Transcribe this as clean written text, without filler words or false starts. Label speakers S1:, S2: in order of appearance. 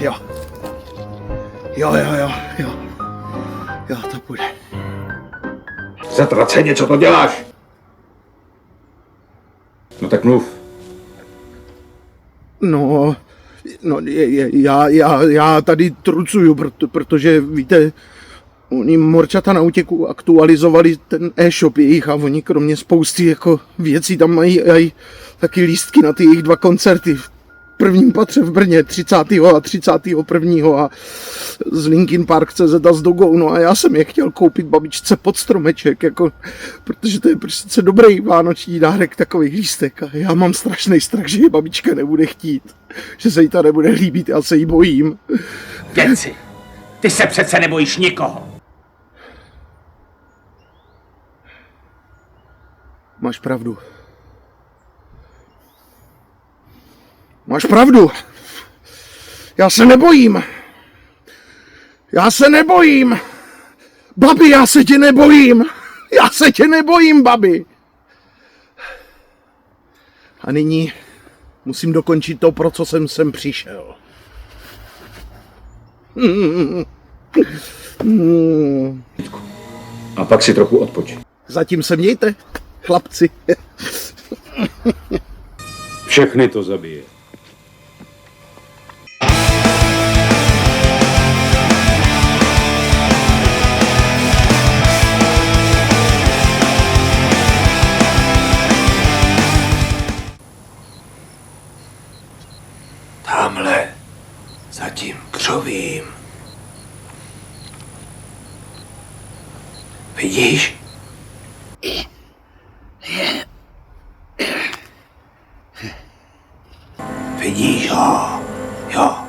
S1: Jo. Jo, to půjde.
S2: Zatraceně, co to děláš? No tak mluv.
S1: No, já tady trucuju, protože víte, oni Morčata na útěku aktualizovali ten e-shop jejich a oni kromě spousty jako věcí tam mají aj taky lístky na ty jejich 2 koncerty v prvním patře v Brně 30. a 31. a z Linkin Park CZ a s Dogou, no a já jsem je chtěl koupit babičce pod stromeček, jako, protože to je prostě dobrý vánoční dárek, takových lístek a já mám strašný strach, že je babička nebude chtít, že se jí to nebude líbit, já se jí bojím.
S3: Děci, ty se přece nebojíš nikoho.
S1: Máš pravdu. Máš pravdu. Já se nebojím. Babi, já se tě nebojím, babi. A nyní musím dokončit to, pro co jsem sem přišel.
S2: A pak si trochu odpoč.
S1: Zatím se mějte, chlapci.
S2: Všechny to zabije.
S3: Tamhle, za tím křovím. Vidíš? Vidíš ho? Jo.